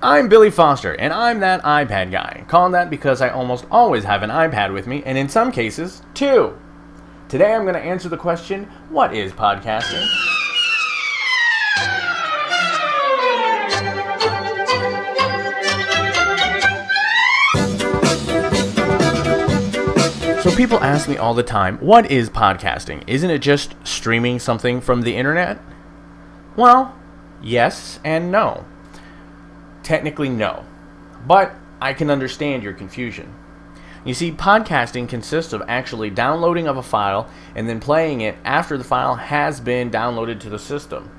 I'm Bily Foster, and I'm that iPad guy. Called that because I almost always have an iPad with me, and in some cases, two. Today I'm going to answer the question, what is podcasting? So people ask me all the time, what is podcasting? Isn't it just streaming something from the internet? Well, yes and no. Technically, no. But I can understand your confusion. You see, podcasting consists of actually downloading of a file and then playing it after the file has been downloaded to the system.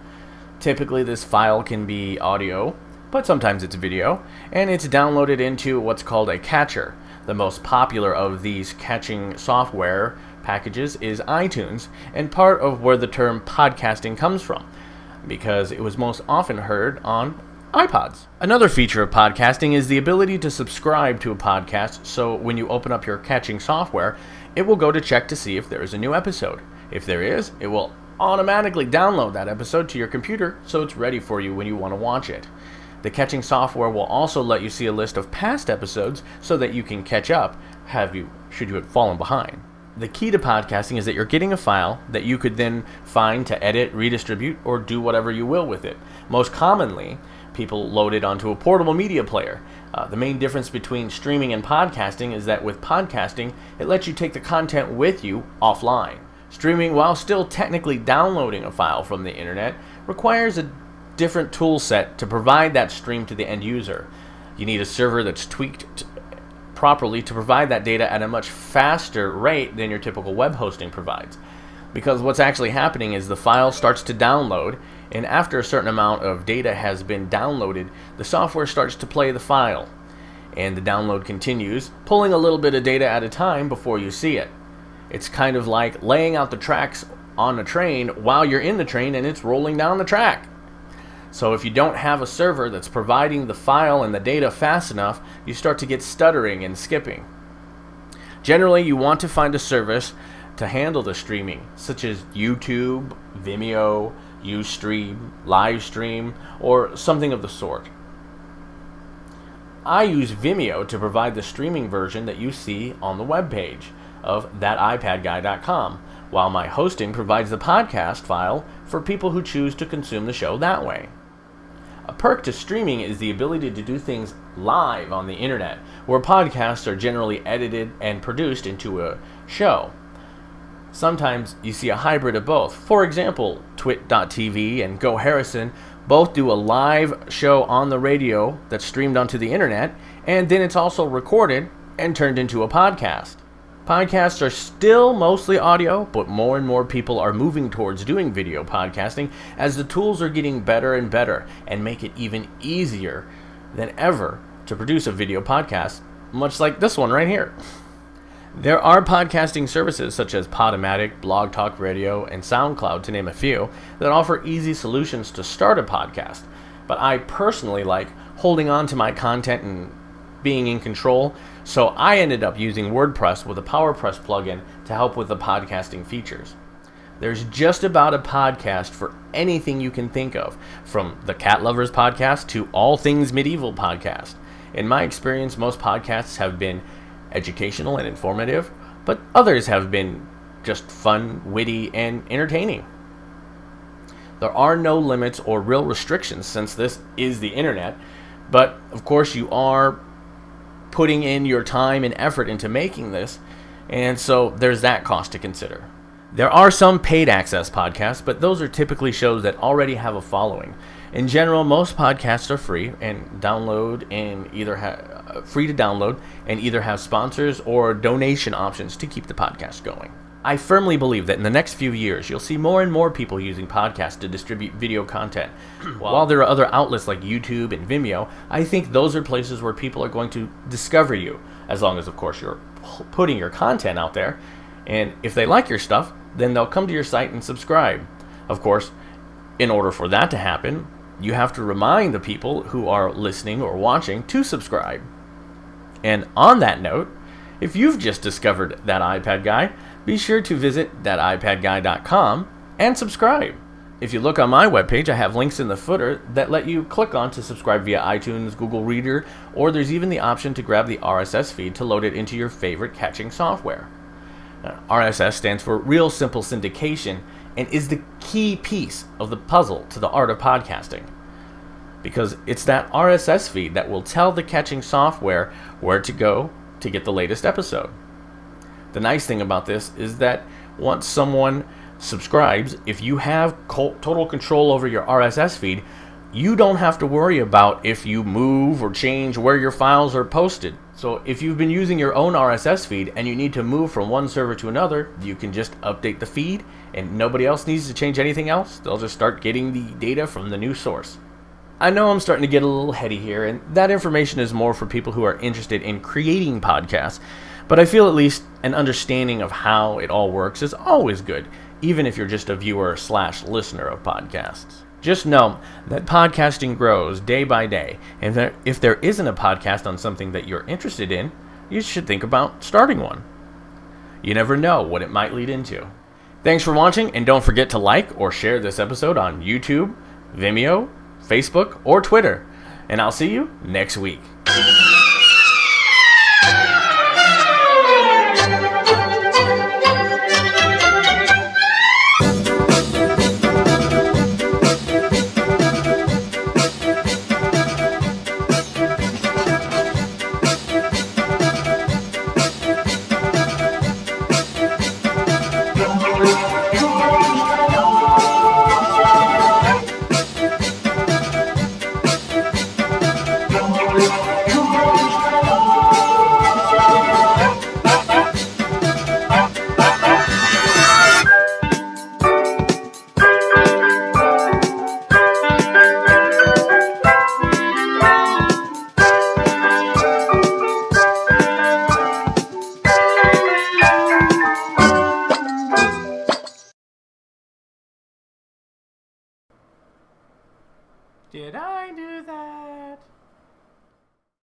Typically, this file can be audio, but sometimes it's video, and it's downloaded into what's called a catcher. The most popular of these catching software packages is iTunes, and part of where the term podcasting comes from, because it was most often heard on iPods. Another feature of podcasting is the ability to subscribe to a podcast, so when you open up your catching software, it will go to check to see if there is a new episode. If there is, it will automatically download that episode to your computer so it's ready for you when you want to watch it. The catching software will also let you see a list of past episodes so that you can catch up should you have fallen behind. The key to podcasting is that you're getting a file that you could then find to edit, redistribute, or do whatever you will with it. Most commonly, people load it onto a portable media player. The main difference between streaming and podcasting is that with podcasting, it lets you take the content with you offline. Streaming, while still technically downloading a file from the internet, requires a different tool set to provide that stream to the end user. You need a server that's tweaked properly to provide that data at a much faster rate than your typical web hosting provides. Because what's actually happening is the file starts to download, and after a certain amount of data has been downloaded, the software starts to play the file. And the download continues, pulling a little bit of data at a time before you see it. It's kind of like laying out the tracks on a train while you're in the train and it's rolling down the track. So if you don't have a server that's providing the file and the data fast enough, you start to get stuttering and skipping. Generally, you want to find a service to handle the streaming, such as YouTube, Vimeo, Ustream, Livestream, or something of the sort. I use Vimeo to provide the streaming version that you see on the webpage of thatipadguy.com, while my hosting provides the podcast file for people who choose to consume the show that way. A perk to streaming is the ability to do things live on the internet, where podcasts are generally edited and produced into a show. Sometimes you see a hybrid of both. For example, Twit.tv and Go Harrison both do a live show on the radio that's streamed onto the internet, and then it's also recorded and turned into a podcast. Podcasts are still mostly audio, but more and more people are moving towards doing video podcasting as the tools are getting better and better and make it even easier than ever to produce a video podcast, much like this one right here. There are podcasting services such as Podomatic, Blog Talk Radio, and SoundCloud, to name a few, that offer easy solutions to start a podcast. But I personally like holding on to my content and being in control, so I ended up using WordPress with a PowerPress plugin to help with the podcasting features. There's just about a podcast for anything you can think of, from the Cat Lovers podcast to All Things Medieval podcast. In my experience, most podcasts have been educational and informative, but others have been just fun, witty, and entertaining. There are no limits or real restrictions since this is the internet, but of course you are putting in your time and effort into making this, and so there's that cost to consider. There are some paid access podcasts, but those are typically shows that already have a following. In general, most podcasts are free and free to download and either have sponsors or donation options to keep the podcast going. I firmly believe that in the next few years, you'll see more and more people using podcasts to distribute video content. While there are other outlets like YouTube and Vimeo, I think those are places where people are going to discover you, as long as, of course, you're putting your content out there. And if they like your stuff, then they'll come to your site and subscribe. Of course, in order for that to happen, you have to remind the people who are listening or watching to subscribe. And on that note, if you've just discovered That iPad Guy, be sure to visit thatipadguy.com and subscribe. If you look on my webpage, I have links in the footer that let you click on to subscribe via iTunes, Google Reader, or there's even the option to grab the RSS feed to load it into your favorite catching software. Now, RSS stands for Real Simple Syndication and is the key piece of the puzzle to the art of podcasting, because it's that RSS feed that will tell the catching software where to go to get the latest episode. The nice thing about this is that once someone subscribes, if you have total control over your RSS feed, you don't have to worry about if you move or change where your files are posted. So if you've been using your own RSS feed and you need to move from one server to another, you can just update the feed and nobody else needs to change anything else. They'll just start getting the data from the new source. I know I'm starting to get a little heady here, and that information is more for people who are interested in creating podcasts, but I feel at least an understanding of how it all works is always good, even if you're just a viewer/listener of podcasts. Just know that podcasting grows day by day, and if there isn't a podcast on something that you're interested in, you should think about starting one. You never know what it might lead into. Thanks for watching, and don't forget to like or share this episode on YouTube, Vimeo, Facebook, or Twitter, and I'll see you next week. Did I do that?